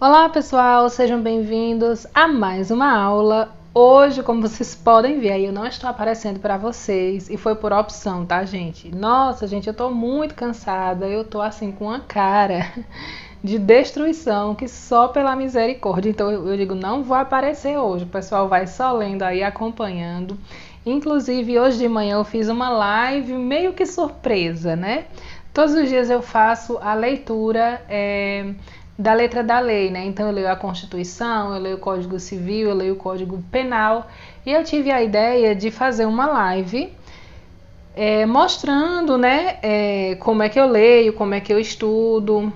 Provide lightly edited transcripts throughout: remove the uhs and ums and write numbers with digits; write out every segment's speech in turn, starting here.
Olá pessoal, sejam bem-vindos a mais uma aula. Hoje, como vocês podem ver, aí eu não estou aparecendo para vocês e foi por opção, tá, gente? Nossa, gente, eu tô muito cansada, eu tô assim com uma cara de destruição que só pela misericórdia. Então eu digo, não vou aparecer hoje, o pessoal vai só lendo aí, acompanhando. Inclusive, hoje de manhã eu fiz uma live meio que surpresa, né? Todos os dias eu faço a leitura da letra da lei, né? Então eu leio a Constituição, eu leio o Código Civil, eu leio o Código Penal e eu tive a ideia de fazer uma live mostrando, né, como é que eu leio, como é que eu estudo.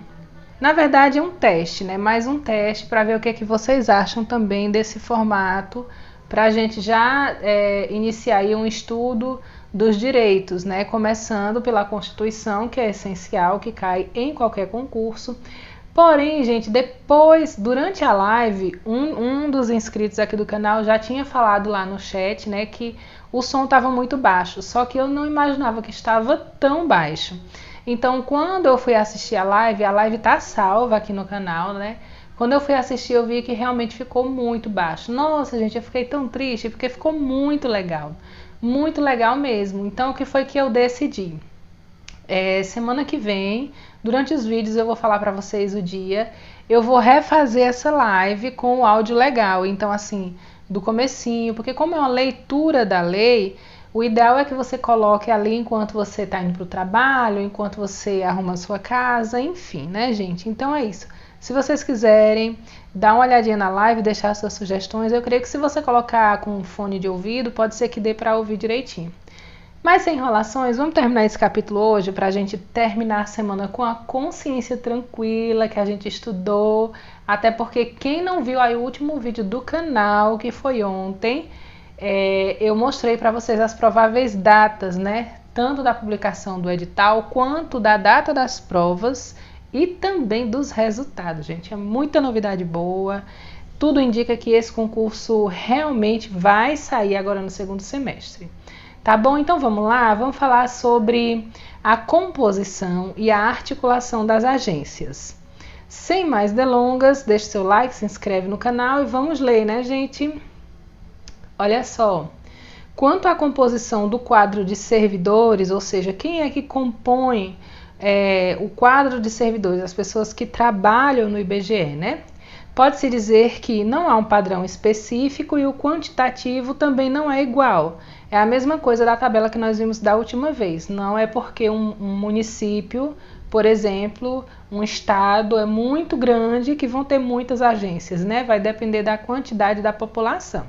Na verdade é um teste, né? Mais um teste para ver o que é que vocês acham também desse formato, para a gente já iniciar aí um estudo dos direitos, né? Começando pela Constituição, que é essencial, que cai em qualquer concurso. Porém, gente, depois, durante a live, um dos inscritos aqui do canal já tinha falado lá no chat, né, que o som estava muito baixo, só que eu não imaginava que estava tão baixo. Então, quando eu fui assistir a live tá salva aqui no canal, né? Quando eu fui assistir, eu vi que realmente ficou muito baixo. Nossa, gente, eu fiquei tão triste, porque ficou muito legal mesmo. Então, o que foi que eu decidi? Semana que vem, durante os vídeos eu vou falar para vocês o dia, eu vou refazer essa live com o áudio legal, então assim, do comecinho, porque como é uma leitura da lei, o ideal é que você coloque ali enquanto você está indo para o trabalho, enquanto você arruma a sua casa, enfim, né, gente? Então é isso. Se vocês quiserem dar uma olhadinha na live, deixar suas sugestões, eu creio que se você colocar com fone de ouvido, pode ser que dê para ouvir direitinho. Mas sem enrolações, vamos terminar esse capítulo hoje para a gente terminar a semana com a consciência tranquila que a gente estudou. Até porque quem não viu aí o último vídeo do canal, que foi ontem, eu mostrei para vocês as prováveis datas, né? Tanto da publicação do edital quanto da data das provas e também dos resultados, gente. É muita novidade boa. Tudo indica que esse concurso realmente vai sair agora no segundo semestre. Tá bom? Então vamos lá, vamos falar sobre a composição e a articulação das agências. Sem mais delongas, deixe seu like, se inscreve no canal e vamos ler, né, gente? Olha só, quanto à composição do quadro de servidores, ou seja, quem é que compõe o quadro de servidores, as pessoas que trabalham no IBGE, né? Pode-se dizer que não há um padrão específico e o quantitativo também não é igual. É a mesma coisa da tabela que nós vimos da última vez. Não é porque um município, por exemplo, um estado é muito grande que vão ter muitas agências, né? Vai depender da quantidade da população.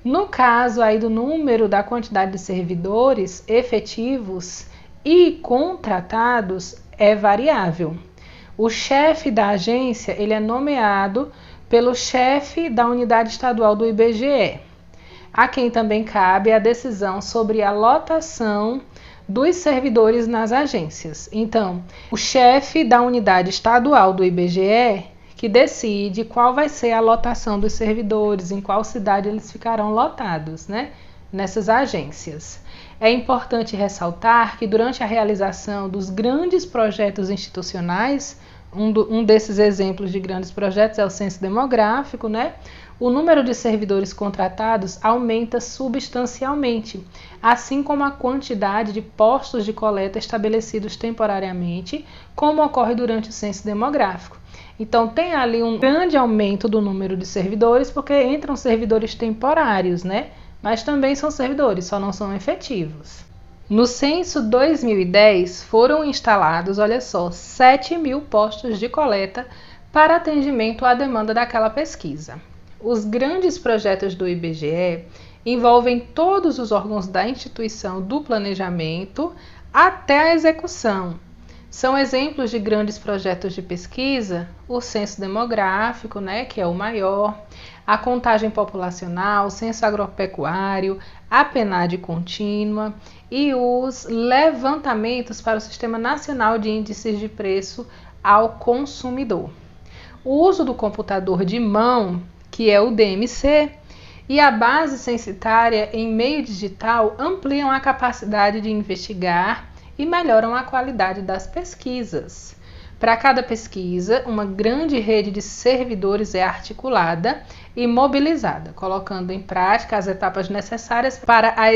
No caso aí do número da quantidade de servidores efetivos e contratados é variável. O chefe da agência ele é nomeado pelo chefe da unidade estadual do IBGE, a quem também cabe a decisão sobre a lotação dos servidores nas agências. Então, o chefe da unidade estadual do IBGE que decide qual vai ser a lotação dos servidores, em qual cidade eles ficarão lotados, né, nessas agências. É importante ressaltar que durante a realização dos grandes projetos institucionais, um desses exemplos de grandes projetos é o censo demográfico, né? O número de servidores contratados aumenta substancialmente, assim como a quantidade de postos de coleta estabelecidos temporariamente, como ocorre durante o censo demográfico. Então tem ali um grande aumento do número de servidores, porque entram servidores temporários, né? Mas também são servidores, só não são efetivos. No censo 2010 foram instalados, olha só, 7.000 postos de coleta para atendimento à demanda daquela pesquisa. Os grandes projetos do IBGE envolvem todos os órgãos da instituição do planejamento até a execução. São exemplos de grandes projetos de pesquisa, o censo demográfico, né, que é o maior, a contagem populacional, o censo agropecuário, a PNAD contínua e os levantamentos para o Sistema Nacional de Índices de Preço ao Consumidor. O uso do computador de mão, que é o DMC, e a base censitária em meio digital ampliam a capacidade de investigar e melhoram a qualidade das pesquisas. Para cada pesquisa, uma grande rede de servidores é articulada e mobilizada, colocando em prática as etapas necessárias para a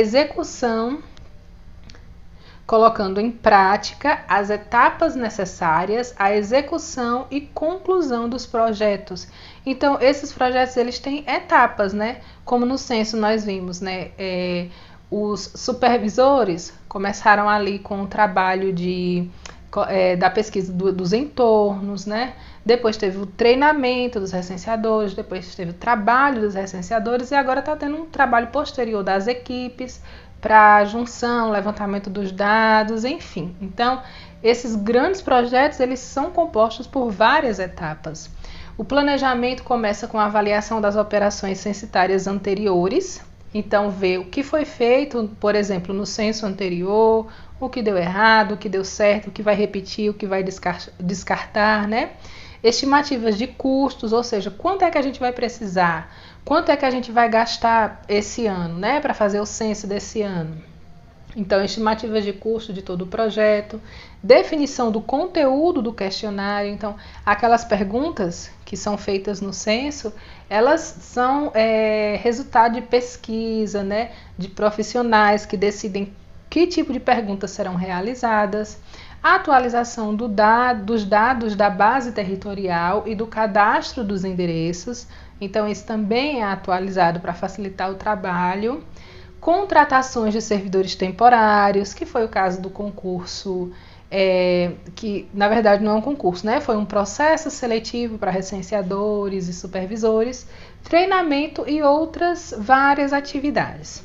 execução e conclusão dos projetos. Então, esses projetos eles têm etapas, né? Como no censo nós vimos, né? Os supervisores começaram ali com o trabalho da pesquisa dos entornos, né? Depois teve o treinamento dos recenseadores, depois teve o trabalho dos recenseadores e agora está tendo um trabalho posterior das equipes para junção, levantamento dos dados, enfim. Então, esses grandes projetos eles são compostos por várias etapas. O planejamento começa com a avaliação das operações censitárias anteriores. Então, ver o que foi feito, por exemplo, no censo anterior, o que deu errado, o que deu certo, o que vai repetir, o que vai descartar, né? Estimativas de custos, ou seja, quanto é que a gente vai precisar, quanto é que a gente vai gastar esse ano, né, para fazer o censo desse ano. Então, estimativas de custo de todo o projeto, definição do conteúdo do questionário. Então, aquelas perguntas que são feitas no censo, elas são resultado de pesquisa, né, de profissionais que decidem que tipo de perguntas serão realizadas, a atualização dos dados da base territorial e do cadastro dos endereços. Então, isso também é atualizado para facilitar o trabalho. Contratações de servidores temporários, que foi o caso do concurso, que na verdade não é um concurso, né? Foi um processo seletivo para recenseadores e supervisores, treinamento e outras várias atividades.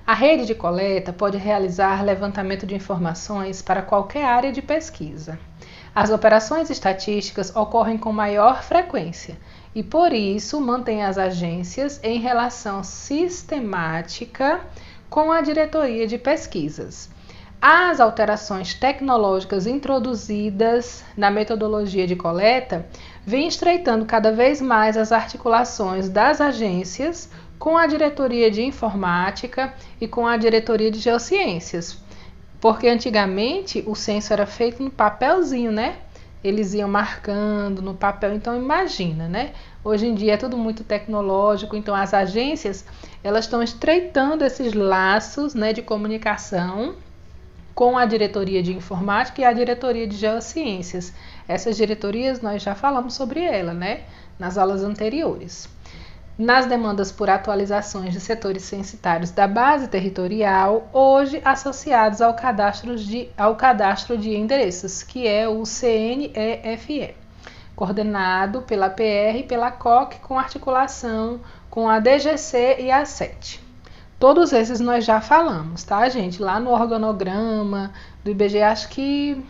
A rede de coleta pode realizar levantamento de informações para qualquer área de pesquisa. As operações estatísticas ocorrem com maior frequência e, por isso, mantém as agências em relação sistemática com a diretoria de pesquisas. As alterações tecnológicas introduzidas na metodologia de coleta vêm estreitando cada vez mais as articulações das agências com a diretoria de informática e com a diretoria de geociências. Porque antigamente o censo era feito no papelzinho, né? Eles iam marcando no papel, então imagina, né? Hoje em dia é tudo muito tecnológico, então as agências elas estão estreitando esses laços, né, de comunicação com a diretoria de informática e a diretoria de geociências. Essas diretorias nós já falamos sobre ela, né, nas aulas anteriores. Nas demandas por atualizações de setores censitários da base territorial, hoje associados ao cadastro de endereços, que é o CNEFE, coordenado pela PR e pela COC, com articulação com a DGC e a SET. Todos esses nós já falamos, tá, gente? Lá no organograma do IBGE, acho que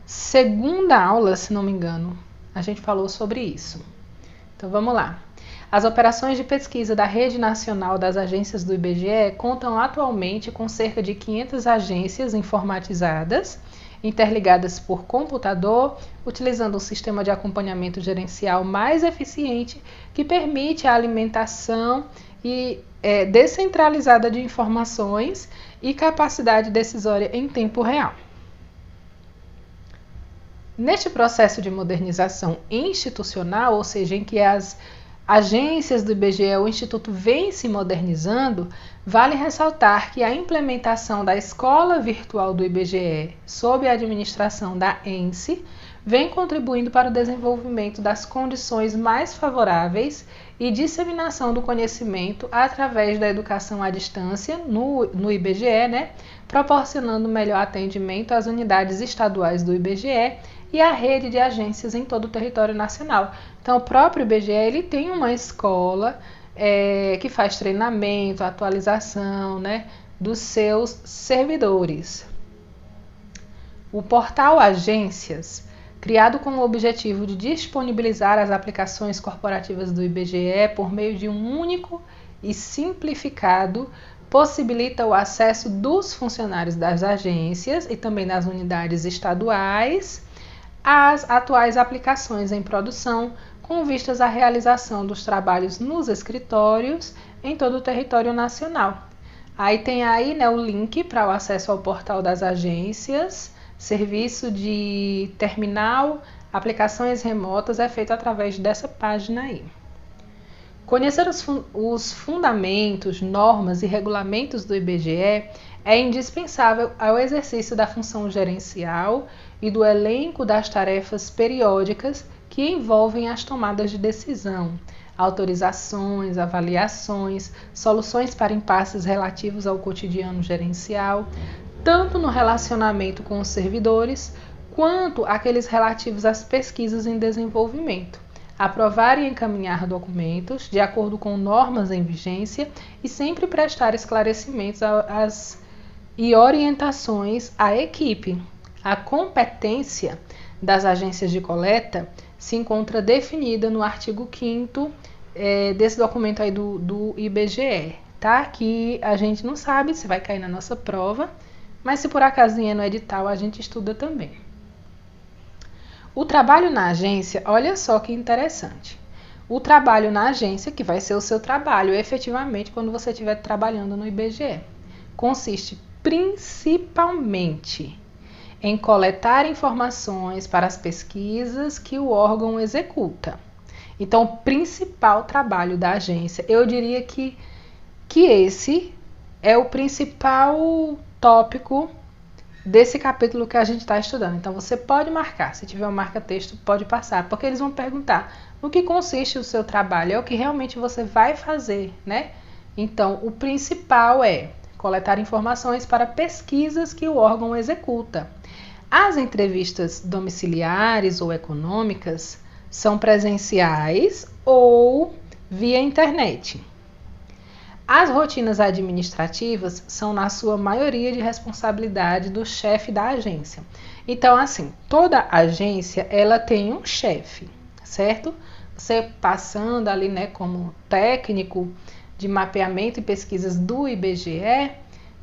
segunda aula, se não me engano, a gente falou sobre isso. Então, vamos lá. As operações de pesquisa da Rede Nacional das Agências do IBGE contam atualmente com cerca de 500 agências informatizadas, interligadas por computador, utilizando um sistema de acompanhamento gerencial mais eficiente que permite a alimentação descentralizada de informações e capacidade decisória em tempo real. Neste processo de modernização institucional, ou seja, em que as agências do IBGE, o Instituto vem se modernizando, vale ressaltar que a implementação da Escola Virtual do IBGE, sob a administração da ENSE, vem contribuindo para o desenvolvimento das condições mais favoráveis e disseminação do conhecimento através da educação à distância no IBGE, né, proporcionando melhor atendimento às unidades estaduais do IBGE e à rede de agências em todo o território nacional. Então, o próprio IBGE ele tem uma escola que faz treinamento, atualização, né, dos seus servidores. O portal Agências, criado com o objetivo de disponibilizar as aplicações corporativas do IBGE por meio de um único e simplificado, possibilita o acesso dos funcionários das agências e também das unidades estaduais às atuais aplicações em produção, com vistas à realização dos trabalhos nos escritórios em todo o território nacional. Aí tem aí, né, o link para o acesso ao portal das agências, serviço de terminal aplicações remotas é feito através dessa página aí. Conhecer os fundamentos, normas e regulamentos do IBGE é indispensável ao exercício da função gerencial e do elenco das tarefas periódicas que envolvem as tomadas de decisão, autorizações, avaliações, soluções para impasses relativos ao cotidiano gerencial, tanto no relacionamento com os servidores, quanto aqueles relativos às pesquisas em desenvolvimento. Aprovar e encaminhar documentos de acordo com normas em vigência e sempre prestar esclarecimentos e orientações à equipe. A competência das agências de coleta se encontra definida no artigo 5º desse documento aí do IBGE, tá? Que a gente não sabe se vai cair na nossa prova, mas se por acaso vier no edital, a gente estuda também. O trabalho na agência, olha só que interessante. O trabalho na agência, que vai ser o seu trabalho efetivamente quando você estiver trabalhando no IBGE, consiste principalmente em coletar informações para as pesquisas que o órgão executa. Então, o principal trabalho da agência, eu diria que esse é o principal tópico desse capítulo que a gente está estudando. Então, você pode marcar, se tiver um marca-texto, pode passar, porque eles vão perguntar no que consiste o seu trabalho, é o que realmente você vai fazer, né? Então, o principal é coletar informações para pesquisas que o órgão executa. As entrevistas domiciliares ou econômicas são presenciais ou via internet. As rotinas administrativas são, na sua maioria, de responsabilidade do chefe da agência. Então, assim, toda agência, ela tem um chefe, certo? Você passando ali, né, como técnico de mapeamento e pesquisas do IBGE,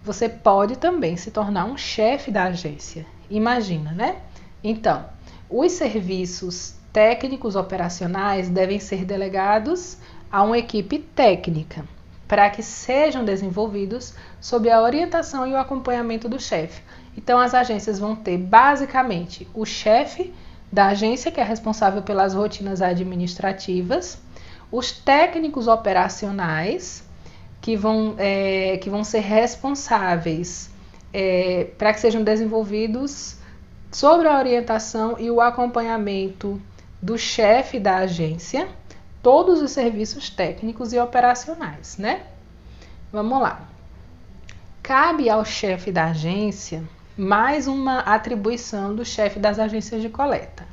você pode também se tornar um chefe da agência. Imagina, né? Então, os serviços técnicos operacionais devem ser delegados a uma equipe técnica, para que sejam desenvolvidos sob a orientação e o acompanhamento do chefe. Então, as agências vão ter, basicamente, o chefe da agência, que é responsável pelas rotinas administrativas, os técnicos operacionais, que vão ser responsáveis para que sejam desenvolvidos sobre a orientação e o acompanhamento do chefe da agência, todos os serviços técnicos e operacionais, né? Vamos lá. Cabe ao chefe da agência mais uma atribuição do chefe das agências de coleta.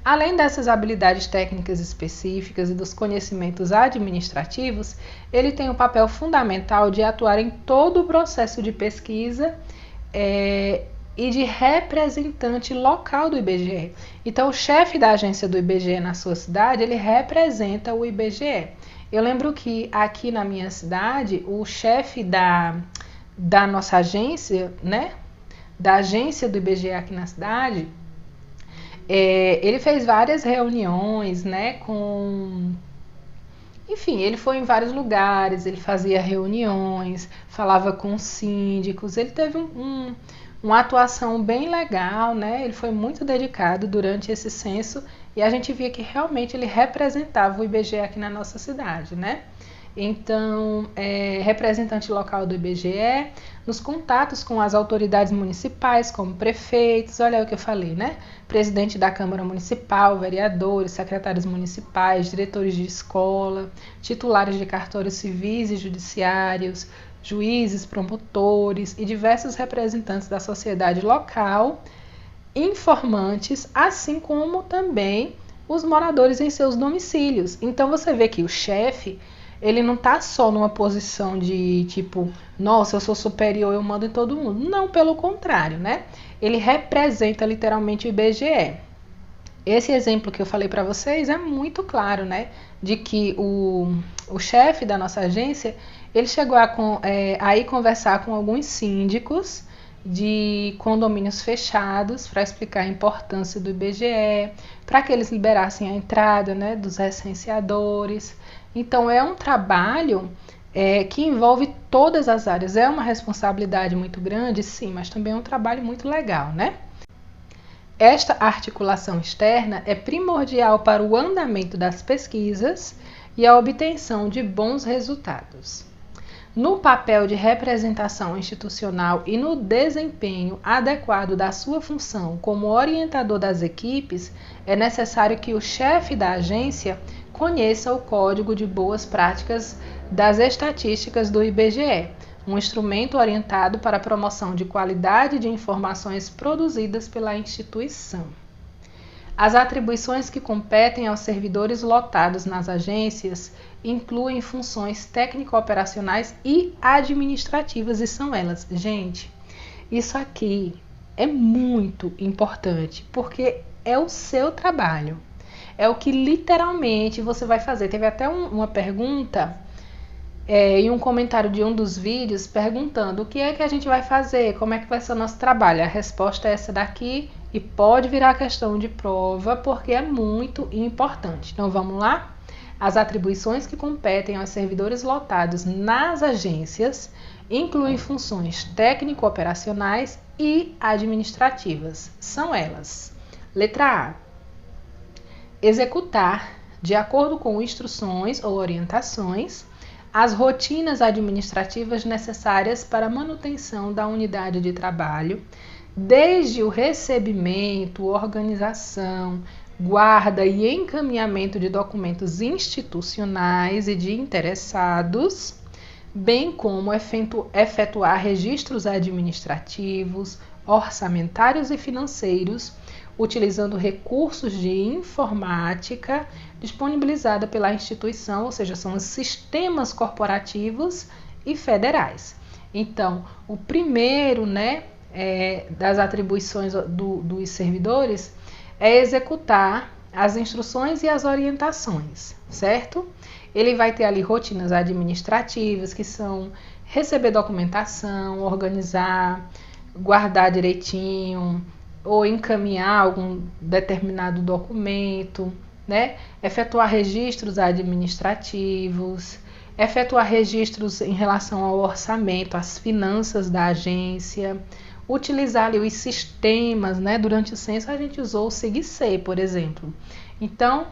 Além dessas habilidades técnicas específicas e dos conhecimentos administrativos, ele tem o papel fundamental de atuar em todo o processo de pesquisa e de representante local do IBGE. Então, o chefe da agência do IBGE na sua cidade, ele representa o IBGE. Eu lembro que aqui na minha cidade, o chefe da nossa agência, né, da agência do IBGE aqui na cidade, ele fez várias reuniões, né, enfim, ele foi em vários lugares, ele fazia reuniões, falava com síndicos, ele teve uma atuação bem legal, né? Ele foi muito dedicado durante esse censo e a gente via que realmente ele representava o IBGE aqui na nossa cidade, né? Então, representante local do IBGE, nos contatos com as autoridades municipais, como prefeitos, olha o que eu falei, né? Presidente da Câmara Municipal, vereadores, secretários municipais, diretores de escola, titulares de cartórios civis e judiciários, juízes, promotores e diversos representantes da sociedade local, informantes, assim como também os moradores em seus domicílios. Então, você vê que o chefe, ele não está só numa posição de tipo, nossa, eu sou superior, eu mando em todo mundo. Não, pelo contrário, né? Ele representa literalmente o IBGE. Esse exemplo que eu falei para vocês é muito claro, né? De que o chefe da nossa agência, ele chegou a ir conversar com alguns síndicos de condomínios fechados para explicar a importância do IBGE, para que eles liberassem a entrada, né, dos recenseadores. Então, é um trabalho que envolve todas as áreas. É uma responsabilidade muito grande, sim, mas também é um trabalho muito legal, né? Esta articulação externa é primordial para o andamento das pesquisas e a obtenção de bons resultados. No papel de representação institucional e no desempenho adequado da sua função como orientador das equipes, é necessário que o chefe da agência conheça o Código de Boas Práticas das Estatísticas do IBGE, um instrumento orientado para a promoção de qualidade de informações produzidas pela instituição. As atribuições que competem aos servidores lotados nas agências incluem funções técnico-operacionais e administrativas, e são elas. Gente, isso aqui é muito importante, porque é o seu trabalho. É o que literalmente você vai fazer. Teve até uma pergunta em um comentário de um dos vídeos perguntando o que é que a gente vai fazer, como é que vai ser o nosso trabalho. A resposta é essa daqui e pode virar questão de prova porque é muito importante. Então vamos lá? As atribuições que competem aos servidores lotados nas agências incluem funções técnico-operacionais e administrativas. São elas: letra A, executar, de acordo com instruções ou orientações, as rotinas administrativas necessárias para a manutenção da unidade de trabalho, desde o recebimento, organização, guarda e encaminhamento de documentos institucionais e de interessados, bem como efetuar registros administrativos, orçamentários e financeiros, utilizando recursos de informática disponibilizada pela instituição, ou seja, são os sistemas corporativos e federais. Então, o primeiro, das atribuições dos servidores é executar as instruções e as orientações, certo? Ele vai ter ali rotinas administrativas, que são receber documentação, organizar, guardar direitinho, ou encaminhar algum determinado documento, efetuar registros administrativos, efetuar registros em relação ao orçamento, às finanças da agência, utilizar ali os sistemas, durante o censo a gente usou o SIG-C, por exemplo. Então,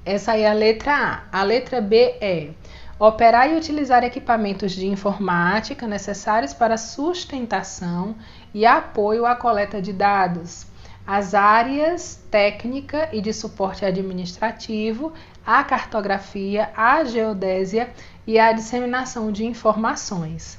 essa aí é a letra A. A letra B é operar e utilizar equipamentos de informática necessários para sustentação e apoio à coleta de dados, as áreas técnica e de suporte administrativo, a cartografia, a geodésia e a disseminação de informações.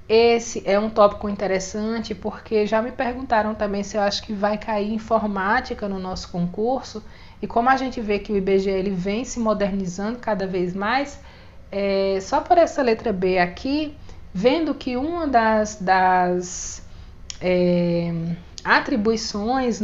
Esse é um tópico interessante porque já me perguntaram também se eu acho que vai cair informática no nosso concurso, e como a gente vê que o IBGE ele vem se modernizando cada vez mais, só por essa letra B aqui, vendo que uma das atribuições,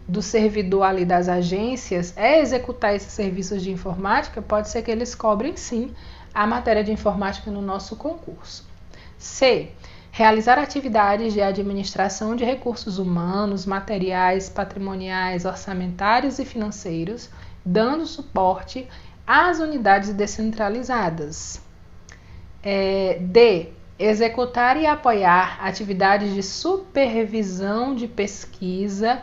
do servidor ali das agências é executar esses serviços de informática, pode ser que eles cobrem sim a matéria de informática no nosso concurso. C. Realizar atividades de administração de recursos humanos, materiais, patrimoniais, orçamentários e financeiros, dando suporte às unidades descentralizadas. D. Executar e apoiar atividades de supervisão de pesquisa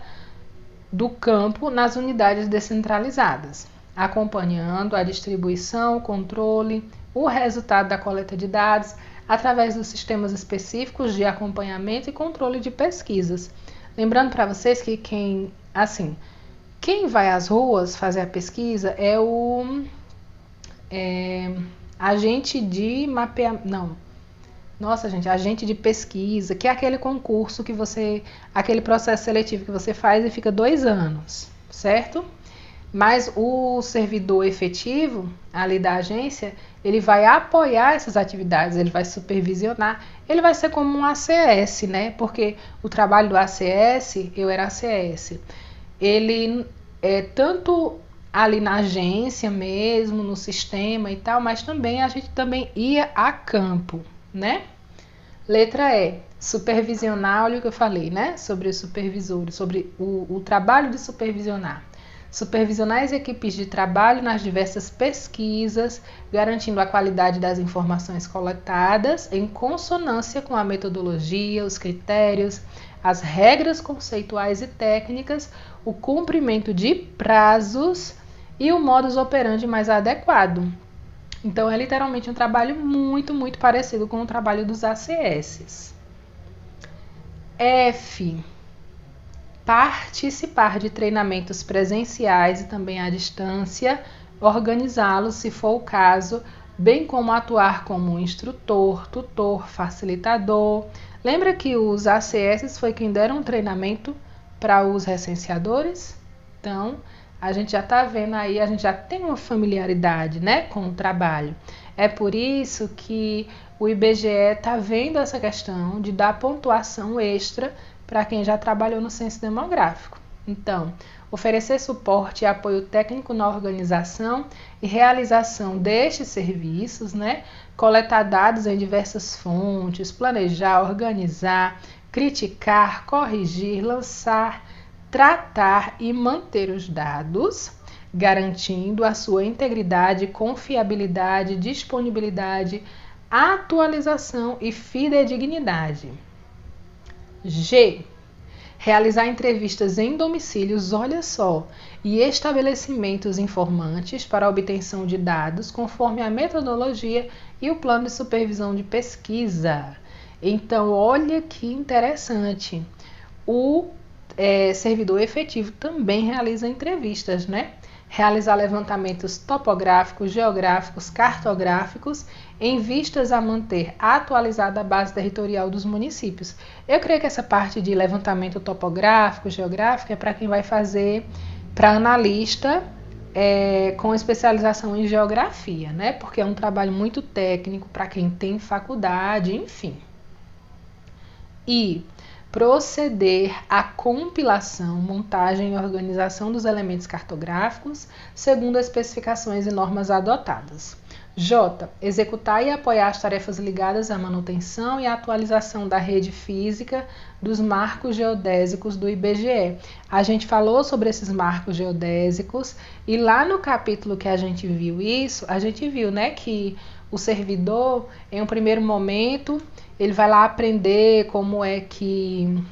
do campo nas unidades descentralizadas, acompanhando a distribuição, o controle, o resultado da coleta de dados através dos sistemas específicos de acompanhamento e controle de pesquisas. Lembrando para vocês que quem vai às ruas fazer a pesquisa é o agente de mapeamento. Agente de pesquisa, que é aquele concurso que aquele processo seletivo que você faz e fica 2 anos, certo? Mas o servidor efetivo ali da agência, ele vai apoiar essas atividades, ele vai supervisionar, ele vai ser como um ACS, Porque o trabalho do ACS, eu era ACS, ele é tanto ali na agência mesmo, no sistema e tal, mas também a gente também ia a campo, Letra E, supervisionar, olha o que eu falei, sobre os supervisores, sobre o trabalho de supervisionar. supervisionar as equipes de trabalho nas diversas pesquisas, garantindo a qualidade das informações coletadas em consonância com a metodologia, os critérios, as regras conceituais e técnicas, o cumprimento de prazos e o modus operandi mais adequado. Então, é literalmente um trabalho muito, muito parecido com o trabalho dos ACS. F. Participar de treinamentos presenciais e também à distância, organizá-los se for o caso, bem como atuar como instrutor, tutor, facilitador. Lembra que os ACS foi quem deram um treinamento para os recenseadores? Então, a gente já está vendo aí, a gente já tem uma familiaridade, né, com o trabalho. É por isso que o IBGE está vendo essa questão de dar pontuação extra para quem já trabalhou no censo demográfico. Então, oferecer suporte e apoio técnico na organização e realização destes serviços, né, coletar dados em diversas fontes, planejar, organizar, criticar, corrigir, lançar, tratar e manter os dados, garantindo a sua integridade, confiabilidade, disponibilidade, atualização e fidedignidade. G. Realizar entrevistas em domicílios, olha só, e estabelecimentos informantes para a obtenção de dados conforme a metodologia e o plano de supervisão de pesquisa. Então, olha que interessante. O servidor efetivo também realiza entrevistas, né? Realizar levantamentos topográficos, geográficos, cartográficos, em vistas a manter atualizada a base territorial dos municípios. Eu creio que essa parte de levantamento topográfico, geográfico, é para quem vai fazer para analista com especialização em geografia, né? Porque é um trabalho muito técnico para quem tem faculdade, enfim. E proceder à compilação, montagem e organização dos elementos cartográficos segundo as especificações e normas adotadas. J. Executar e apoiar as tarefas ligadas à manutenção e à atualização da rede física dos marcos geodésicos do IBGE. A gente falou sobre esses marcos geodésicos e lá no capítulo que a gente viu isso, a gente viu, né, que o servidor, em um primeiro momento, ele vai lá aprender como é que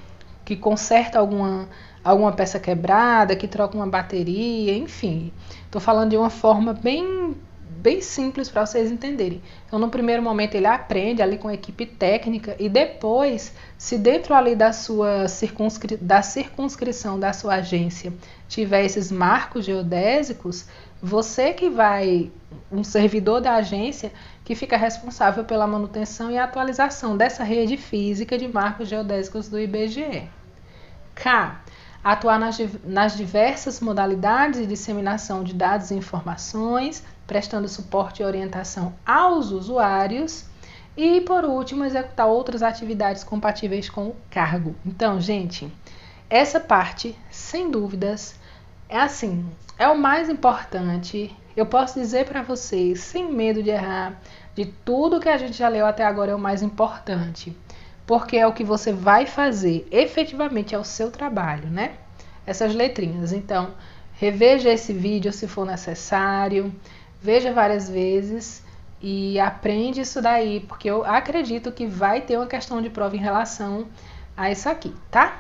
conserta alguma peça quebrada, que troca uma bateria, enfim. Estou falando de uma forma bem simples para vocês entenderem. Então, no primeiro momento, ele aprende ali com a equipe técnica e depois, se dentro ali da circunscrição da sua agência tiver esses marcos geodésicos, você que vai, um servidor da agência, que fica responsável pela manutenção e atualização dessa rede física de marcos geodésicos do IBGE. K. Atuar nas diversas modalidades de disseminação de dados e informações, prestando suporte e orientação aos usuários. E, por último, executar outras atividades compatíveis com o cargo. Então, gente, essa parte, sem dúvidas, é o mais importante. Eu posso dizer para vocês, sem medo de errar, de tudo que a gente já leu até agora é o mais importante. Porque é o que você vai fazer, efetivamente é o seu trabalho, né? Essas letrinhas. Então, reveja esse vídeo se for necessário, veja várias vezes e aprende isso daí, porque eu acredito que vai ter uma questão de prova em relação a isso aqui, tá?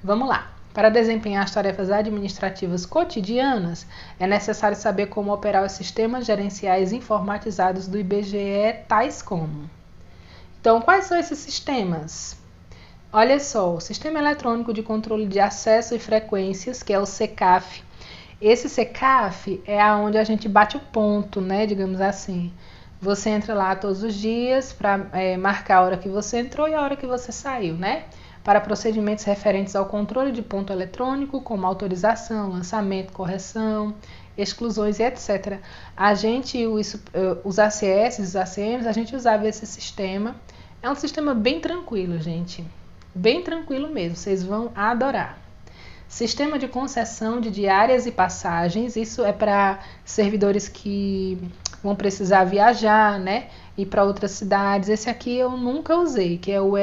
Vamos lá. Para desempenhar as tarefas administrativas cotidianas, é necessário saber como operar os sistemas gerenciais informatizados do IBGE, tais como... Então, quais são esses sistemas? Olha só, o Sistema Eletrônico de Controle de Acesso e Frequências, que é o SECAF. Esse SECAF é onde a gente bate o ponto, né, digamos assim. Você entra lá todos os dias para marcar a hora que você entrou e a hora que você saiu, né? Para procedimentos referentes ao controle de ponto eletrônico, como autorização, lançamento, correção, exclusões e etc. Os ACS, os ACMs, a gente usava esse sistema. É um sistema bem tranquilo, gente. Bem tranquilo mesmo, vocês vão adorar. Sistema de concessão de diárias e passagens, isso é para servidores que vão precisar viajar, né? Ir para outras cidades. Esse aqui eu nunca usei, que é o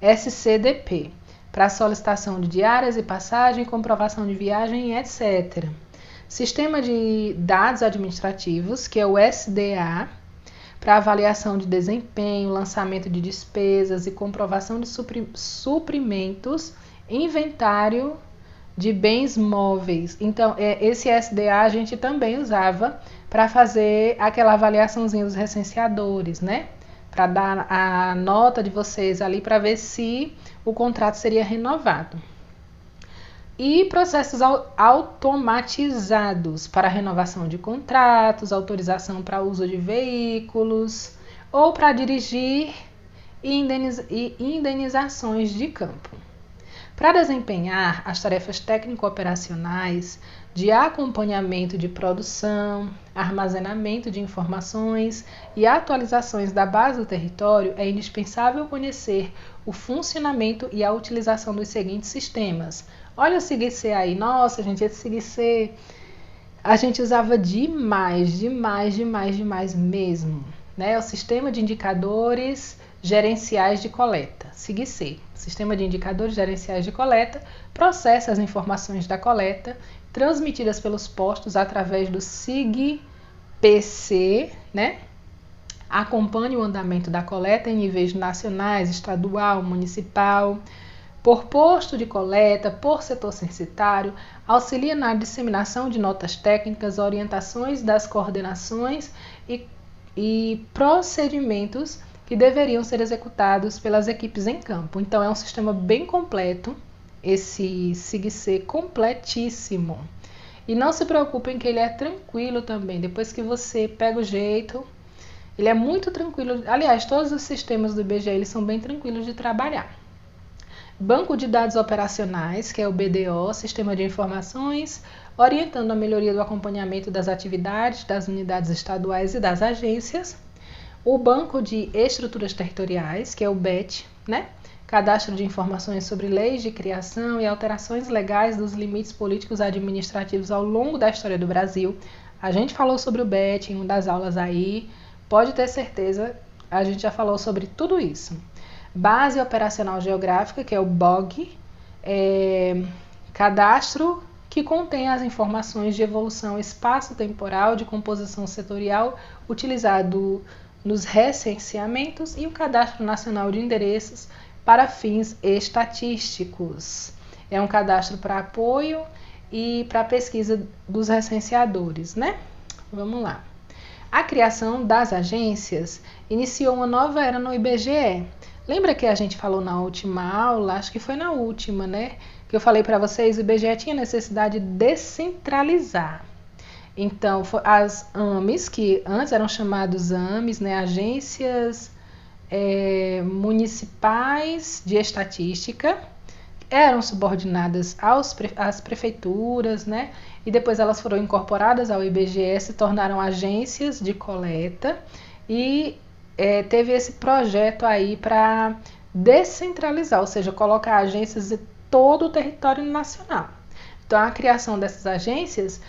SCDP. para solicitação de diárias e passagem, comprovação de viagem, etc. Sistema de dados administrativos, que é o SDA, para avaliação de desempenho, lançamento de despesas e comprovação de suprimentos, inventário de bens móveis. Então, esse SDA a gente também usava para fazer aquela avaliaçãozinha dos recenseadores, né? Para dar a nota de vocês ali para ver se o contrato seria renovado. E processos automatizados para renovação de contratos, autorização para uso de veículos ou para dirigir e indenizações de campo. Para desempenhar as tarefas técnico-operacionais de acompanhamento de produção, armazenamento de informações e atualizações da base do território, é indispensável conhecer o funcionamento e a utilização dos seguintes sistemas. Olha o SIG-C aí, nossa gente, esse SIG-C a gente usava demais mesmo, né? O Sistema de Indicadores Gerenciais de Coleta, SIG-C. Sistema de Indicadores Gerenciais de Coleta processa as informações da coleta transmitidas pelos postos através do SIG-PC, né? Acompanha o andamento da coleta em níveis nacionais, estadual, municipal, por posto de coleta, por setor censitário, auxilia na disseminação de notas técnicas, orientações das coordenações e procedimentos que deveriam ser executados pelas equipes em campo. Então, é um sistema bem completo, esse SIG-C completíssimo. E não se preocupem que ele é tranquilo também, depois que você pega o jeito, ele é muito tranquilo. Aliás, todos os sistemas do IBGE eles são bem tranquilos de trabalhar. Banco de Dados Operacionais, que é o BDO, Sistema de Informações, orientando a melhoria do acompanhamento das atividades das unidades estaduais e das agências. O Banco de Estruturas Territoriais, que é o BET, né? Cadastro de informações sobre leis de criação e alterações legais dos limites políticos administrativos ao longo da história do Brasil. A gente falou sobre o BET em uma das aulas aí, pode ter certeza, a gente já falou sobre tudo isso. Base Operacional Geográfica, que é o BOG, cadastro que contém as informações de evolução espaço-temporal, de composição setorial, utilizado nos recenseamentos, e o Cadastro Nacional de Endereços para fins estatísticos. É um cadastro para apoio e para pesquisa dos recenseadores, né? Vamos lá. A criação das agências iniciou uma nova era no IBGE. Lembra que a gente falou na última aula, acho que foi na última, né? Que eu falei para vocês, o IBGE tinha necessidade de descentralizar. Então, as AMES, que antes eram chamados AMES, né? Agências municipais de estatística, eram subordinadas às prefeituras, né? E depois elas foram incorporadas ao IBGE, se tornaram agências de coleta e teve esse projeto aí para descentralizar, ou seja, colocar agências em todo o território nacional. Então, a criação dessas agências,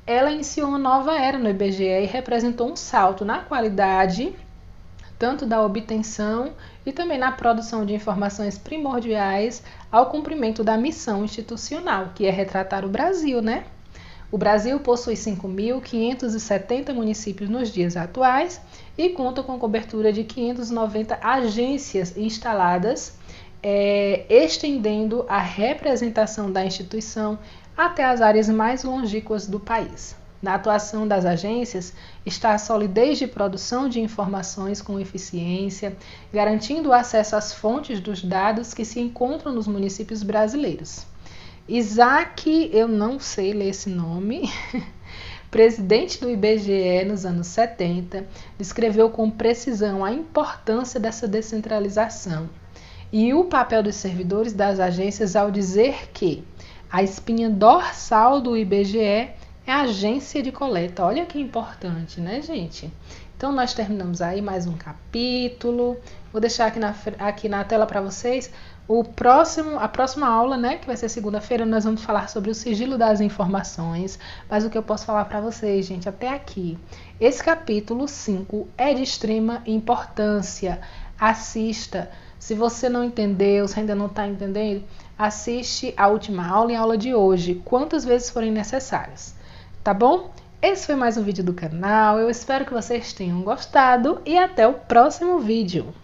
ela iniciou uma nova era no IBGE e representou um salto na qualidade, tanto da obtenção e também na produção de informações primordiais ao cumprimento da missão institucional, que é retratar o Brasil, né? O Brasil possui 5.570 municípios nos dias atuais e conta com cobertura de 590 agências instaladas, estendendo a representação da instituição até as áreas mais longínquas do país. Na atuação das agências está a solidez de produção de informações com eficiência, garantindo o acesso às fontes dos dados que se encontram nos municípios brasileiros. Isaac, eu não sei ler esse nome, presidente do IBGE nos anos 70, descreveu com precisão a importância dessa descentralização e o papel dos servidores das agências ao dizer que a espinha dorsal do IBGE é a agência de coleta. Olha que importante, né, gente? Então, nós terminamos aí mais um capítulo. Vou deixar aqui na tela para vocês a próxima aula, né, que vai ser segunda-feira, nós vamos falar sobre o sigilo das informações. Mas o que eu posso falar para vocês, gente, até aqui, esse capítulo 5 é de extrema importância. Assista. Se você não entendeu, se ainda não está entendendo, assiste a última aula e a aula de hoje, quantas vezes forem necessárias, tá bom? Esse foi mais um vídeo do canal, eu espero que vocês tenham gostado e até o próximo vídeo.